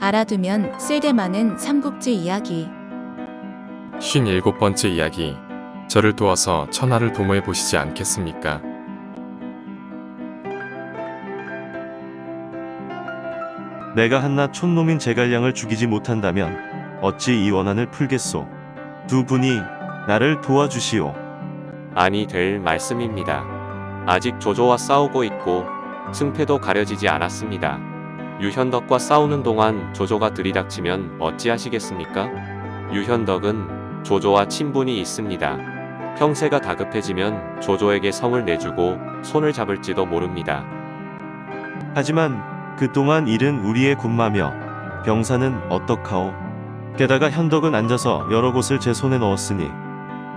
알아두면 쓸데많은 삼국지 이야기. 57번째 이야기. 저를 도와서 천하를 도모해 보시지 않겠습니까? 내가 한낱 촌놈인 제갈량을 죽이지 못한다면 어찌 이 원한을 풀겠소. 두 분이 나를 도와주시오. 아니 될 말씀입니다. 아직 조조와 싸우고 있고 승패도 가려지지 않았습니다. 유현덕과 싸우는 동안 조조가 들이닥치면 어찌하시겠습니까? 유현덕은 조조와 친분이 있습니다. 형세가 다급해지면 조조에게 성을 내주고 손을 잡을지도 모릅니다. 하지만 그동안 일은 우리의 군마며 병사는 어떡하오. 게다가 현덕은 앉아서 여러 곳을 제 손에 넣었으니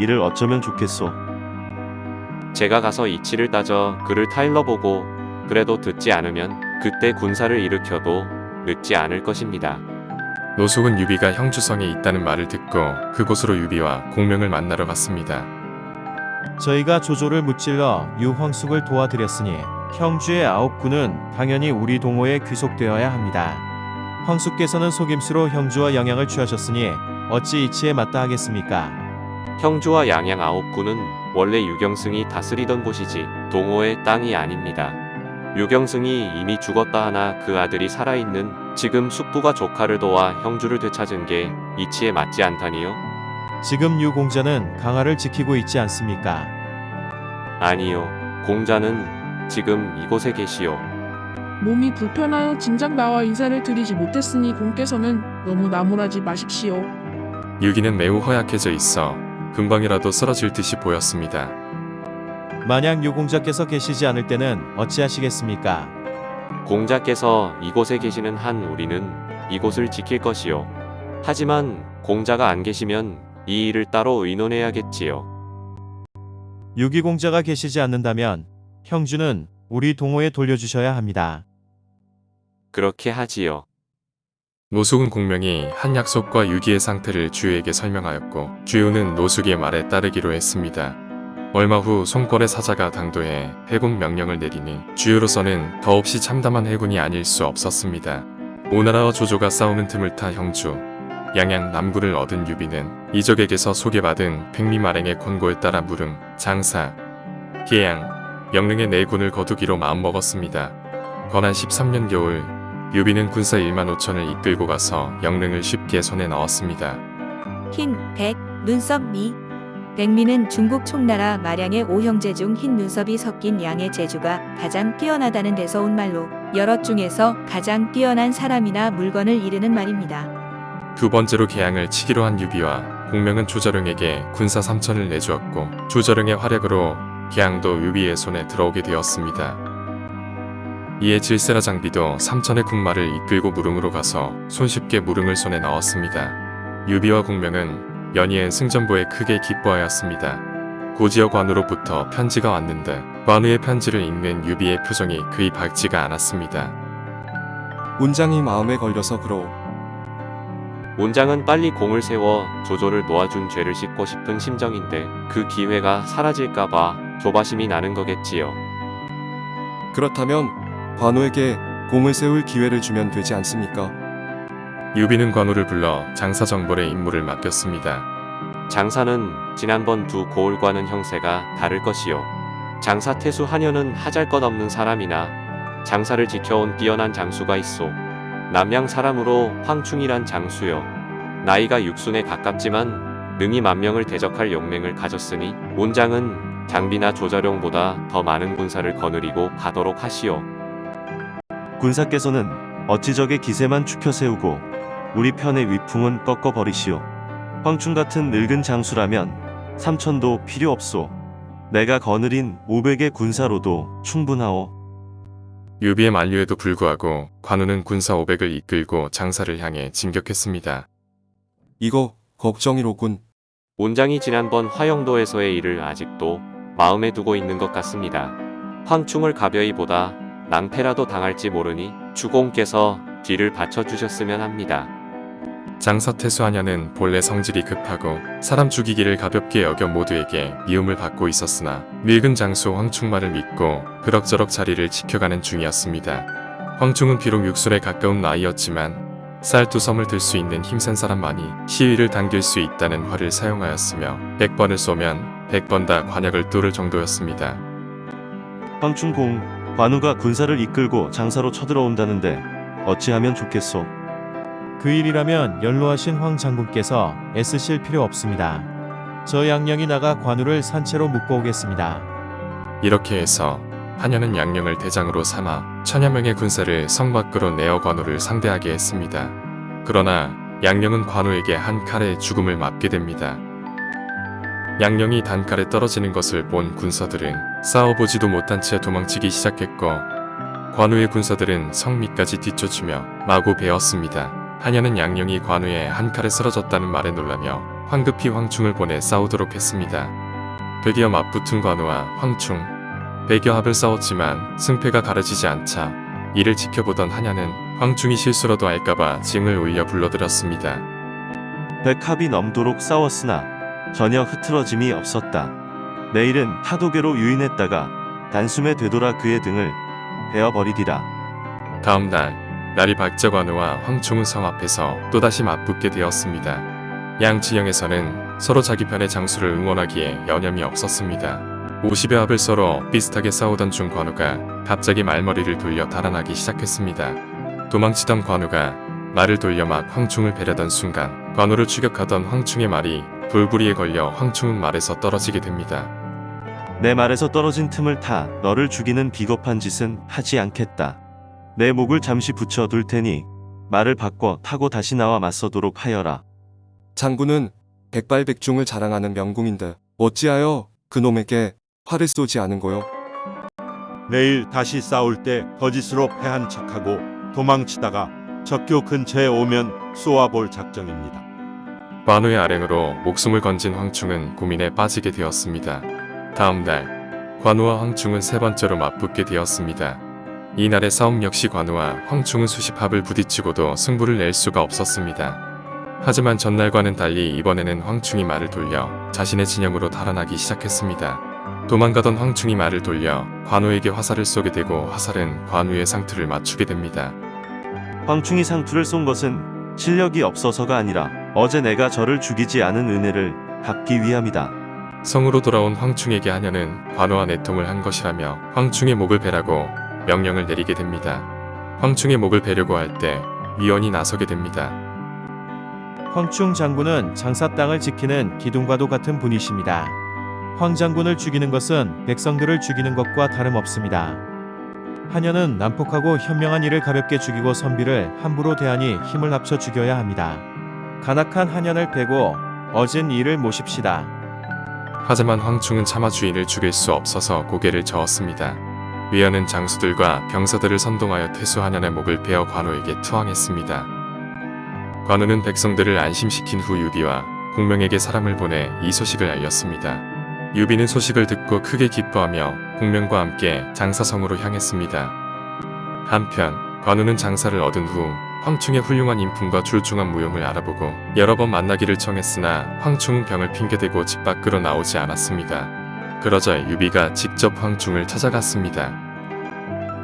이를 어쩌면 좋겠소. 제가 가서 이치를 따져 그를 타일러보고 그래도 듣지 않으면 그때 군사를 일으켜도 늦지 않을 것입니다. 노숙은 유비가 형주성에 있다는 말을 듣고 그곳으로 유비와 공명을 만나러 갔습니다. 저희가 조조를 무찔러 유황숙을 도와드렸으니 형주의 9군은 당연히 우리 동호에 귀속되어야 합니다. 황숙께서는 속임수로 형주와 양양을 취하셨으니 어찌 이치에 마땅하겠습니까? 형주와 양양 9군은 원래 유경승이 다스리던 곳이지 동호의 땅이 아닙니다. 유경승이 이미 죽었다 하나 그 아들이 살아있는 지금 숙부가 조카를 도와 형주를 되찾은 게 이치에 맞지 않다니요? 지금 유공자는 강화를 지키고 있지 않습니까? 아니요. 공자는 지금 이곳에 계시오. 몸이 불편하여 진작 나와 인사를 드리지 못했으니 공께서는 너무 나무라지 마십시오. 유기는 매우 허약해져 있어 금방이라도 쓰러질 듯이 보였습니다. 만약 유공자께서 계시지 않을 때는 어찌하시겠습니까? 공자께서 이곳에 계시는 한 우리는 이곳을 지킬 것이요. 하지만 공자가 안 계시면 이 일을 따로 의논해야겠지요. 유기공자가 계시지 않는다면 형주는 우리 동호에 돌려주셔야 합니다. 그렇게 하지요. 노숙은 공명이 한 약속과 유기의 상태를 주유에게 설명하였고 주유는 노숙의 말에 따르기로 했습니다. 얼마 후 송권의 사자가 당도해 해군 명령을 내리니 주유로서는 더없이 참담한 해군이 아닐 수 없었습니다. 오나라와 조조가 싸우는 틈을 타 형주, 양양 남구를 얻은 유비는 이적에게서 소개받은 백리마랭의 권고에 따라 무릉, 장사, 계양, 영릉의 네 군을 거두기로 마음먹었습니다. 건한 13년 겨울 유비는 군사 1만 5천을 이끌고 가서 영릉을 쉽게 손에 넣었습니다. 흰, 백, 눈썹, 미. 백미는 중국 총나라 마량의 5형제 중 흰 눈썹이 섞인 양의 재주가 가장 뛰어나다는 데서 온 말로 여럿 중에서 가장 뛰어난 사람이나 물건을 이르는 말입니다. 두 번째로 계양을 치기로 한 유비와 공명은 조저릉에게 군사 3천을 내주었고 조저릉의 활약으로 계양도 유비의 손에 들어오게 되었습니다. 이에 질세라 장비도 3천의 군마를 이끌고 무릉으로 가서 손쉽게 무릉을 손에 넣었습니다. 유비와 공명은 연이은 승전보에 크게 기뻐하였습니다. 고지여 관우로부터 편지가 왔는데 관우의 편지를 읽는 유비의 표정이 그리 밝지가 않았습니다. 운장이 마음에 걸려서 그러오. 온장은 빨리 공을 세워 조조를 놓아준 죄를 씻고 싶은 심정인데 그 기회가 사라질까봐 조바심이 나는 거겠지요. 그렇다면 관우에게 공을 세울 기회를 주면 되지 않습니까? 유비는 관우를 불러 장사정벌의 임무를 맡겼습니다. 장사는 지난번 두 고을과는 형세가 다를 것이요. 장사 태수 한여는 하잘것없는 사람이나 장사를 지켜온 뛰어난 장수가 있소. 남양 사람으로 황충이란 장수요. 나이가 육순에 가깝지만 능히 만명을 대적할 용맹을 가졌으니 온장은 장비나 조자룡보다 더 많은 군사를 거느리고 가도록 하시오. 군사께서는 어찌 적의 기세만 축혀 세우고 우리 편의 위풍은 꺾어버리시오. 황충 같은 늙은 장수라면 3천도 필요 없소. 내가 거느린 500의 군사로도 충분하오. 유비의 만류에도 불구하고 관우는 군사 500을 이끌고 장사를 향해 진격했습니다. 이거 걱정이로군. 온장이 지난번 화영도에서의 일을 아직도 마음에 두고 있는 것 같습니다. 황충을 가벼이 보다 낭패라도 당할지 모르니 주공께서 뒤를 받쳐주셨으면 합니다. 장사태수 한여는 본래 성질이 급하고 사람 죽이기를 가볍게 여겨 모두에게 미움을 받고 있었으나 늙은 장수 황충말을 믿고 그럭저럭 자리를 지켜가는 중이었습니다. 황충은 비록 육순에 가까운 나이였지만 쌀2섬을 들 수 있는 힘센 사람만이 시위를 당길 수 있다는 활을 사용하였으며 100번을 쏘면 100번 다 관역을 뚫을 정도였습니다. 황충공, 관우가 군사를 이끌고 장사로 쳐들어온다는데 어찌하면 좋겠소? 그 일이라면 연로하신 황 장군께서 애쓰실 필요 없습니다. 저 양령이 나가 관우를 산채로 묶어 오겠습니다. 이렇게 해서 한여는 양령을 대장으로 삼아 천여 명의 군사를 성 밖으로 내어 관우를 상대하게 했습니다. 그러나 양령은 관우에게 한 칼에 죽음을 맞게 됩니다. 양령이 단칼에 떨어지는 것을 본 군사들은 싸워보지도 못한 채 도망치기 시작했고 관우의 군사들은 성 밑까지 뒤쫓으며 마구 베었습니다. 한여는 양령이 관우의 한 칼에 쓰러졌다는 말에 놀라며 황급히 황충을 보내 싸우도록 했습니다. 드디어 맞붙은 관우와 황충 100여 합을 싸웠지만 승패가 가려지지 않자 이를 지켜보던 한여는 황충이 실수라도 할까봐 징을 울려 불러들였습니다. 100합이 넘도록 싸웠으나 전혀 흐트러짐이 없었다. 내일은 하도계로 유인했다가 단숨에 되돌아 그의 등을 베어버리리라. 다음 날 날이 밝자 관우와 황충은 성 앞에서 또다시 맞붙게 되었습니다. 양 진영에서는 서로 자기 편의 장수를 응원하기에 여념이 없었습니다. 50여 합을 서로 비슷하게 싸우던 중 관우가 갑자기 말머리를 돌려 달아나기 시작했습니다. 도망치던 관우가 말을 돌려 막 황충을 베려던 순간 관우를 추격하던 황충의 말이 돌부리에 걸려 황충은 말에서 떨어지게 됩니다. 내 말에서 떨어진 틈을 타 너를 죽이는 비겁한 짓은 하지 않겠다. 내 목을 잠시 붙여 둘 테니 말을 바꿔 타고 다시 나와 맞서도록 하여라. 장군은 백발백중을 자랑하는 명궁인데 어찌하여 그놈에게 활을 쏘지 않은 거요? 내일 다시 싸울 때 거짓으로 패한 척하고 도망치다가 적교 근처에 오면 쏘아볼 작정입니다. 관우의 아랭으로 목숨을 건진 황충은 고민에 빠지게 되었습니다. 다음 날 관우와 황충은 세 번째로 맞붙게 되었습니다. 이날의 싸움 역시 관우와 황충은 수십 합을 부딪히고도 승부를 낼 수가 없었습니다. 하지만 전날과는 달리 이번에는 황충이 말을 돌려 자신의 진영으로 달아나기 시작했습니다. 도망가던 황충이 말을 돌려 관우에게 화살을 쏘게 되고 화살은 관우의 상투를 맞추게 됩니다. 황충이 상투를 쏜 것은 실력이 없어서가 아니라 어제 내가 저를 죽이지 않은 은혜를 갚기 위함이다. 성으로 돌아온 황충에게 한여는 관우와 내통을 한 것이라며 황충의 목을 베라고 명령을 내리게 됩니다. 황충의 목을 베려고 할 때 위원이 나서게 됩니다. 황충 장군은 장사 땅을 지키는 기둥과도 같은 분이십니다. 황 장군을 죽이는 것은 백성들을 죽이는 것과 다름없습니다. 한여는 난폭하고 현명한 이를 가볍게 죽이고 선비를 함부로 대하니 힘을 합쳐 죽여야 합니다. 간악한 한여를 패고 어진 이를 모십시다. 하지만 황충은 차마 주인을 죽일 수 없어서 고개를 저었습니다. 위원은 장수들과 병사들을 선동하여 퇴수 한여의 목을 베어 관우에게 투항했습니다. 관우는 백성들을 안심시킨 후 유비와 공명에게 사람을 보내 이 소식을 알렸습니다. 유비는 소식을 듣고 크게 기뻐하며 공명과 함께 장사성으로 향했습니다. 한편 관우는 장사를 얻은 후 황충의 훌륭한 인품과 출중한 무용을 알아보고 여러 번 만나기를 청했으나 황충은 병을 핑계대고 집 밖으로 나오지 않았습니다. 그러자 유비가 직접 황충을 찾아갔습니다.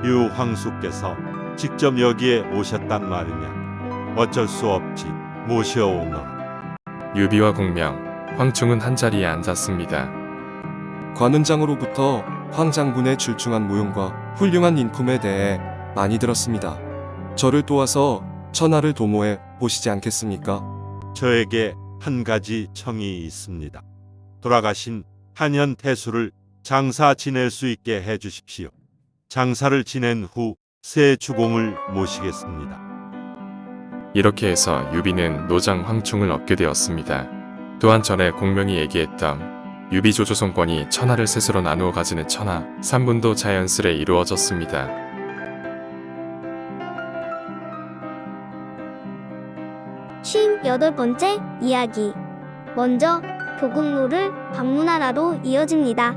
유황수께서 직접 여기에 오셨단 말이냐. 어쩔 수 없지. 모셔오너라. 유비와 공명, 황충은 한자리에 앉았습니다. 관은장으로부터 황 장군의 출중한 무용과 훌륭한 인품에 대해 많이 들었습니다. 저를 도와서 천하를 도모해 보시지 않겠습니까? 저에게 한 가지 청이 있습니다. 돌아가신 한현 태수를 장사 지낼 수 있게 해주십시오. 장사를 지낸 후 새 주공을 모시겠습니다. 이렇게 해서 유비는 노장 황충을 얻게 되었습니다. 또한 전에 공명이 얘기했던 유비 조조성권이 천하를 셋으로 나누어 가지는 천하 3분도 자연스레 이루어졌습니다. 여덟 번째 이야기. 먼저 교국로를 방문하라로 이어집니다.